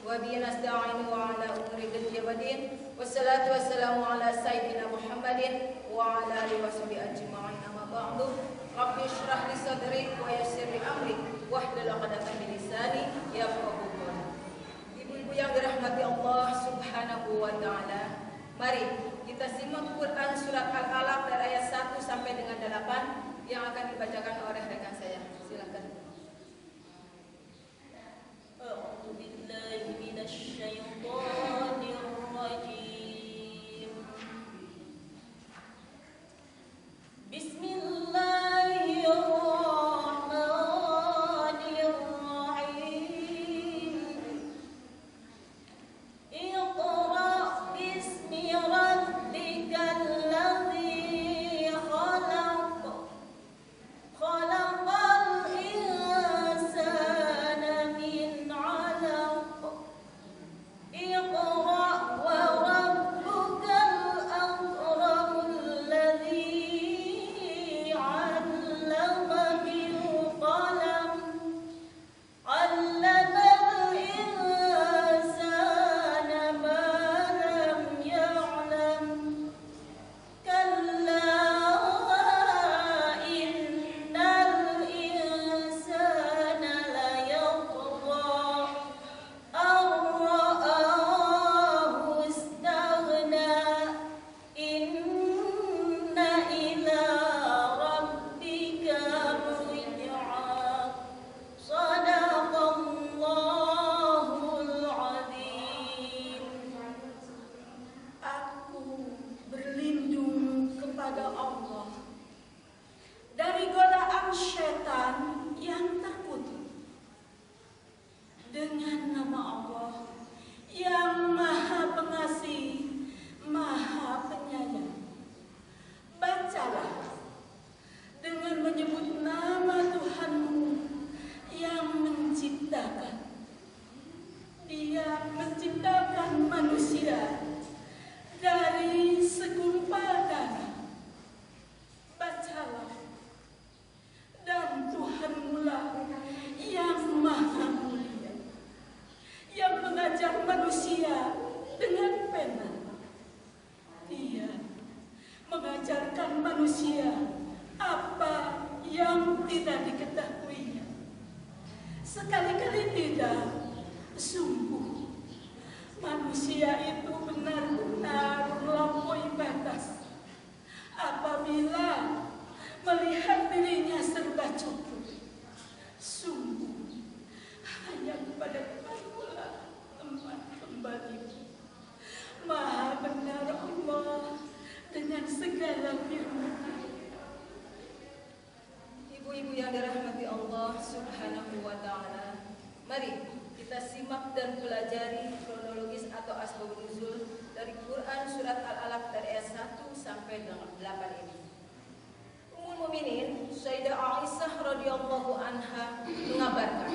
وبه نستعين وعلى أمور الدنيا والدين والصلاة والسلام على سيدنا محمد وعلى آله وصحبه أجمعين أما بعد رب اشرح لي صدري ويسر لي أمري واحلل عقدة من لساني يفقهوا قولي. Ibu-ibu yang dirahmati Allah Subhanahu wa taala, mari kita simak Quran surat Al-Alaq dari ayat 1 sampai dengan 8 yang akan dibacakan oleh rekan saya. Silakan. A'udzu billahi minasy syaithanir rajim. Bismillahirrahmanirrahim. Iqra bismi rabbikal ladzi khalaq. Khalaqal insana min 'alaq. Iqra wa rabbukal akramul ladzi 'allama bil qalam. 'Allamal insana ma lam ya'lam. Kalla innal insana layatgha an ra'ahu istaghna. Inna ila rabbika ruj'a. Shadaqallahul 'adzim. Aku berlindung kepada Allah dari godaan setan yang terkutuk dengan nama Allah yang Maha Pengasih, Maha Penyayang. Bacalah dengan menyebut nama Tuhanmu yang menciptakan. Dia menciptakan manusia dari segumpal darah. Bacalah. Dan Tuhanmulah yang maha mulia, yang mengajar manusia dengan pena. Dia mengajarkan manusia apa yang tidak diketahuinya. Sekali-kali tidak, sungguh manusia itu benar-benar melampaui batas apabila melihat dirinya serba cukup. Sungguh hanya kepada Tuhanlah tempat kembali. Maha benar Allah dengan segala firman. Ibu-ibu yang dirahmati Allah Subhanahu wa taala, mari kita simak dan pelajari kronologis atau asbabun nuzul dari Quran surat Al-Alaq dari ayat 1 sampai 8 ini. Ummul Mukminin Sayyidah Aisyah radhiyallahu anha mengabarkan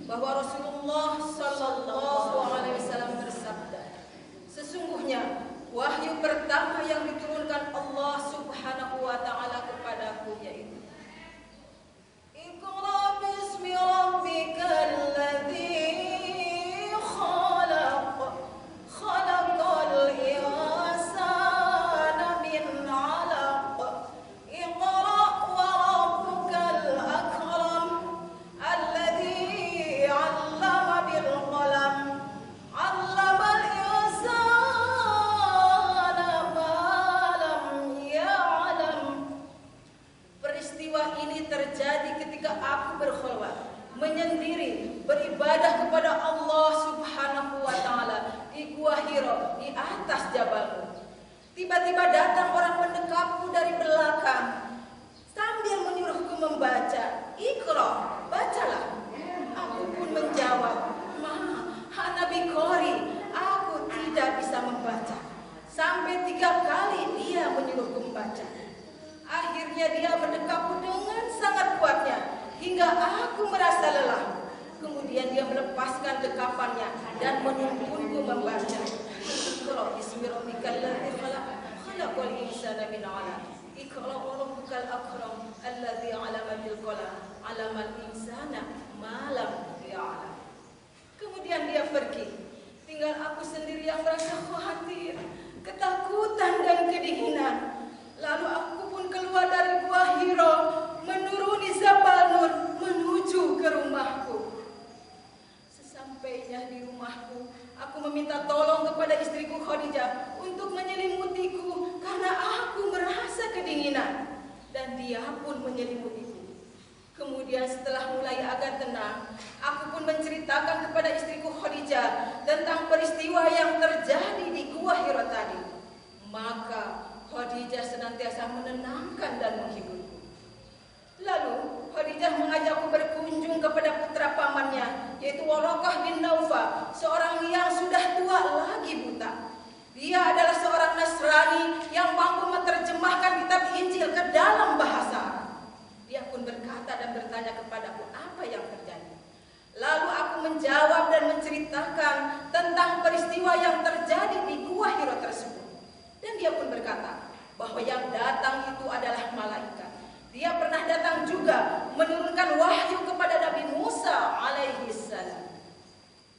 bahwa Rasulullah sallallahu alaihi wasallam bersabda, sesungguhnya wahyu pertama yang diturunkan Allah Subhanahu wa taala kepadaku yaitu Iqra bismi rabbikal ladzi khalaq. Khalaqal insana min 'alaq. Iqra wa rabbukal akram alladzi 'allama bil qalam. 'Allamal insana ma lam ya'lam. Peristiwa ini terjadi ketika aku berkhulwat, menyendiri, beribadah kepada Allah Subhanahu wa taala di Gua Hira di atas jabalku. Tiba-tiba datang orang mendekapku dari belakang sambil menyuruhku membaca. Iqra, bacalah. Aku pun menjawab, "Ma, ana biqari, aku tidak bisa membaca." Sampai 3 kali dia menyuruhku membaca. Akhirnya dia mendekapku dengan sangat kuatnya hingga aku merasa lelah. Kemudian dia melepaskan dekapannya dan menuntunku membaca. Iqra bismi rabbikal ladzi khalaq. Khalaqal insana min 'alaq. Iqra wa rabbukal akram alladzi 'allama bil qalam. 'Allamal insana ma lam ya'lam. Kemudian dia pergi yang merasa khawatir, ketakutan dan kedinginan. Lalu aku pun keluar dari Gua Hiro, menuruni Jabal Nur menuju ke rumahku. Sesampainya di rumahku, aku meminta tolong kepada istriku Khadijah untuk menyelimutiku karena aku merasa kedinginan. Dan dia pun menyelimutiku. Kemudian setelah mulai agak tenang, aku pun menceritakan kepada istriku Khadijah tentang peristiwa yang terjadi di Gua Hiro tadi. Maka Khadijah senantiasa menenangkan dan menghiburku. Lalu Khadijah mengajakku berkunjung kepada putra pamannya, yaitu Waraqah bin Naufal, seorang yang sudah tua lagi buta. Dia adalah seorang Nasrani yang mampu menerjemahkan kitab Injil ke dalam bahasa Arab. Dia pun berkata dan bertanya kepadaku apa yang terjadi. Lalu aku menjawab dan menceritakan tentang peristiwa yang terjadi di Gua Hiro tersebut. Dan dia pun berkata bahwa yang datang itu adalah malaikat. Dia pernah datang juga menurunkan wahyu kepada Nabi Musa alaihi salam.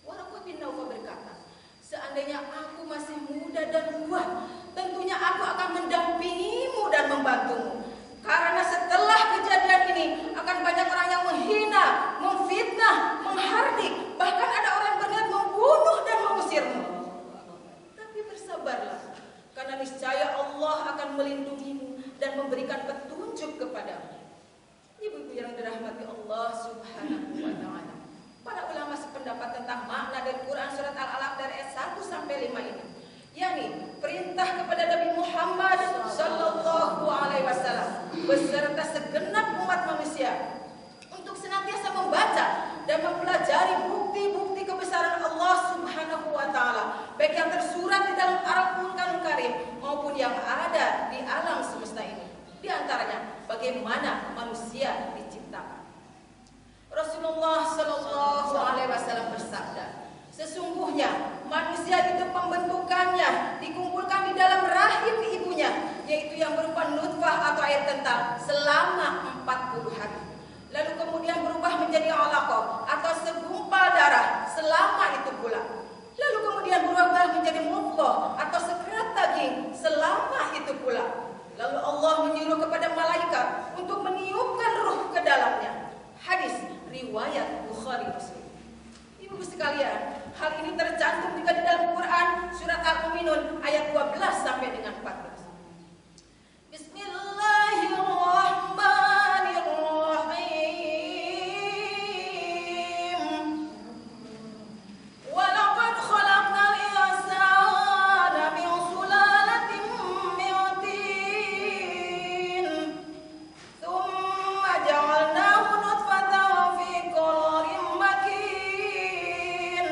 Waraqah bin Naufal berkata, seandainya aku masih muda dan kuat, tentunya aku akan mendampingimu dan membantumu. Karena setelah kejadian ini akan banyak orang yang menghina, memfitnah, menghardik, bahkan ada orang yang berniat membunuh dan mengusirmu. Tapi bersabarlah, karena niscaya Allah akan melindungimu dan memberikan petunjuk kepadamu. Ibu-ibu yang dirahmati Allah Subhanahu wa Ta'ala, para ulama sependapat tentang makna dari Quran surat Al-Alaq dari ayat 1 sampai 5 ini, yakni perintah kepada Nabi Muhammad sallallahu alaihi wasallam beserta segenap umat manusia untuk senantiasa membaca dan mempelajari bukti-bukti kebesaran Allah Subhanahu wa Ta'ala, baik yang tersurat di dalam Al-Qur'an Karim maupun yang ada di alam semesta ini. Di antaranya bagaimana manusia diciptakan. Rasulullah sallallahu alaihi wasallam bersabda, sesungguhnya manusia itu pembentukannya dikumpulkan di dalam rahim ibunya, yaitu yang berupa nutfah atau air kentang selama 40 hari. Lalu kemudian berubah menjadi alaqah atau segumpal darah selama itu pula. Lalu kemudian berubah menjadi mudghah atau sekerat daging selama itu pula. Lalu Allah menyuruh kepada malaikat untuk meniupkan ruh ke dalamnya. Hadis riwayat Bukhari Muslim. Ibu sekalian, hal ini tercantum juga di dalam Quran surat Al-Mu'minun ayat 12 sampai dengan 14. Bismillahirrahmanirrahim. Walaqad khalaqnal insana min sulalatin min tin, thumma ja'alnahu nutfatan fi qararin makin.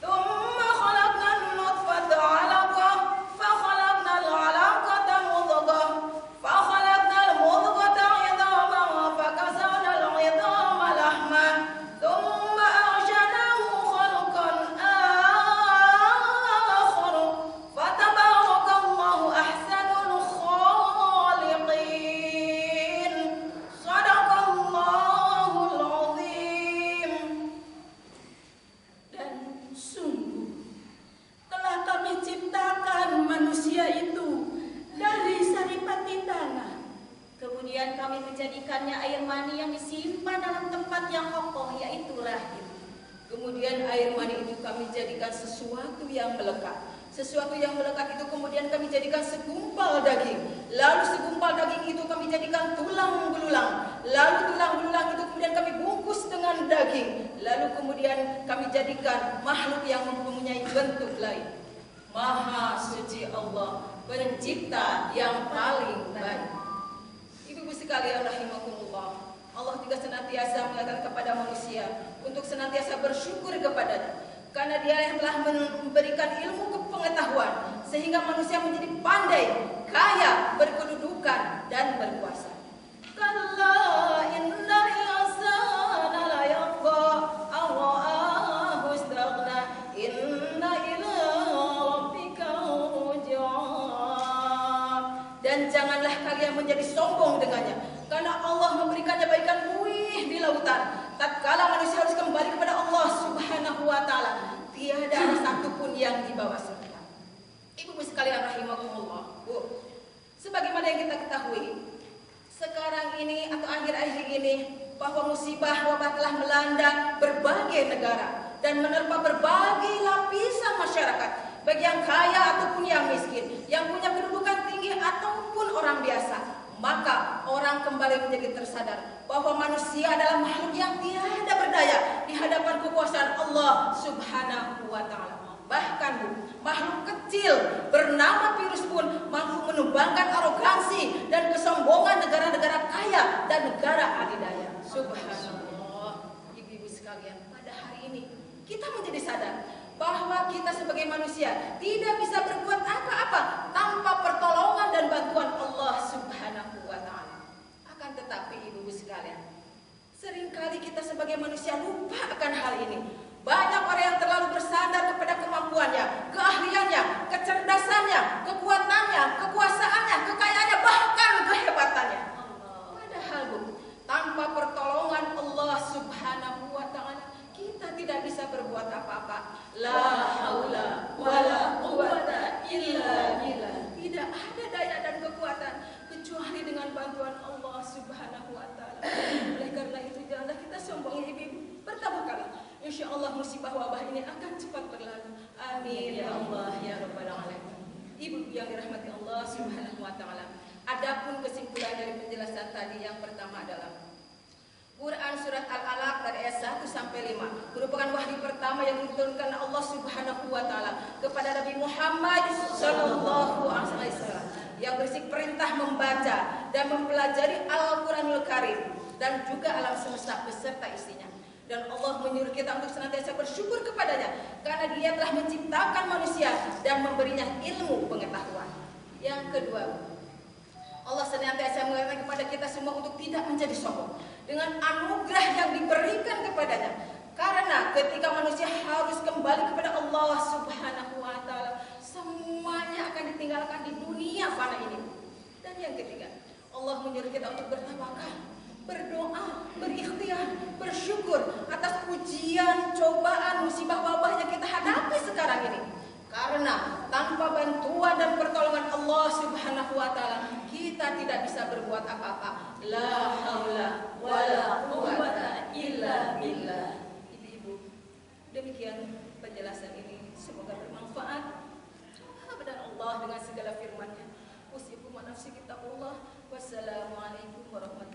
Thumma khalaqnal nutfata 'alaqah, fa khalaqnal 'alaqata mudghah, fa khalaqnal mudghata 'idhaman, fa kasawnal 'idhama lahman, thumma ansha'nahu khalqan akhar, fa tabarakallahu ahsanul khaliqin. Shadaqallahul 'azim. Dan sungguh telah kami ciptakan manusia itu dari saripati tanah. Kemudian kami menjadikannya air mani yang disimpan dalam tempat yang kokoh, yaitu rahim. Kemudian air mani itu kami jadikan sesuatu yang melekat. Sesuatu yang melekat itu kemudian kami jadikan segumpal daging. Lalu segumpal daging itu kami jadikan tulang belulang. Lalu tulang belulang itu kemudian kami bungkus dengan daging. Lalu kemudian kami jadikan makhluk yang mempunyai bentuk lain. Maha suci Allah, pencipta yang paling baik. Ibu-ibu sekalian rahimakumullah, Allah juga senantiasa mengatakan kepada manusia untuk senantiasa bersyukur kepadanya, karena Dia yang telah memberikan ilmu pengetahuan sehingga manusia menjadi pandai, kaya, berkedudukan dan berkuasa. Kalla innal insana la yatgha aw ra'ahu istaghna inna ila rabbika ruj'a. Dan janganlah kalian menjadi sombong dengannya, karena Allah memberikannya baikan buih di lautan. Tatkala manusia harus kembali kepada Allah Subhanahu wa Ta'ala, tiada ada satu maupun yang di bawah surga. Ibu-ibu sekalian rahimakumullah. Bu, sebagaimana yang kita ketahui, sekarang ini atau akhir-akhir ini bahwa musibah wabah telah melanda berbagai negara dan menerpa berbagai lapisan masyarakat, baik yang kaya ataupun yang miskin, yang punya kedudukan tinggi ataupun orang biasa. Maka orang kembali menjadi tersadar bahwa manusia adalah makhluk yang tiada berdaya di hadapan kekuasaan Allah Subhanahu wa Ta'ala. Bahkan Bu, makhluk kecil bernama virus pun mampu menumbangkan arogansi dan kesombongan negara-negara kaya dan negara adidaya. Subhanallah. Ibu-ibu sekalian, pada hari ini kita menjadi sadar bahwa kita sebagai manusia tidak bisa berbuat apa-apa tanpa pertolongan dan bantuan Allah Subhanahu wa Ta'ala. Akan tetapi ibu-ibu sekalian, seringkali kita sebagai manusia lupa akan hal ini. Banyak orang yang terlalu bersandar kepada kemampuannya, keahliannya, kecerdasannya, kekuatannya, kekuasaannya, kekayaannya, bahkan kehebatannya. Padahal Bu, tanpa pertolongan Allah Subhanahu wa Ta'ala kita tidak bisa berbuat apa-apa. La haula wala quwata illa billah. Tidak ada daya dan kekuatan kecuali dengan bantuan Allah Subhanahu wa Ta'ala. Oleh karena itu janganlah kita sombong ibu-ibu. Pertama kali, insya Allah musibah wabah ini akan cepat berlalu. Amin ya Allah ya Rabbal alamin. Ibu yang dirahmati Allah Subhanahu wa Ta'ala. Adapun kesimpulan dari penjelasan tadi, yang pertama adalah Quran surat Al-Alaq dari ayat 1 sampai 5 merupakan wahyu pertama yang diturunkan Allah Subhanahu wa Ta'ala kepada Nabi Muhammad sallallahu alaihi wasallam, yang berisi perintah membaca dan mempelajari Al-Qur'anul Karim dan juga alam semesta beserta isinya. Dan Allah menyuruh kita untuk senantiasa bersyukur kepadanya karena Dia telah menciptakan manusia dan memberinya ilmu pengetahuan. Yang kedua, Allah senantiasa mengingatkan kepada kita semua untuk tidak menjadi sombong dengan anugerah yang diberikan kepadanya. Karena ketika manusia harus kembali kepada Allah Subhanahu wa Ta'ala, semuanya akan ditinggalkan di dunia fana ini. Dan yang ketiga, Allah menyuruh kita untuk bertawakal, berdoa, berikhtiar, bersyukur atas ujian, cobaan, musibah wabah yang kita hadapi sekarang ini. Karena tanpa bantuan dan pertolongan Allah Subhanahu wa Ta'ala, kita tidak bisa berbuat apa-apa. La haula wala quwata illa billah. Ibu-ibu, demikian penjelasan ini, semoga bermanfaat. Dan Allah dengan segala firman-Nya, usikum wa nafsi kitabullah. Wassalamualaikum warahmatullahi wabarakatuh.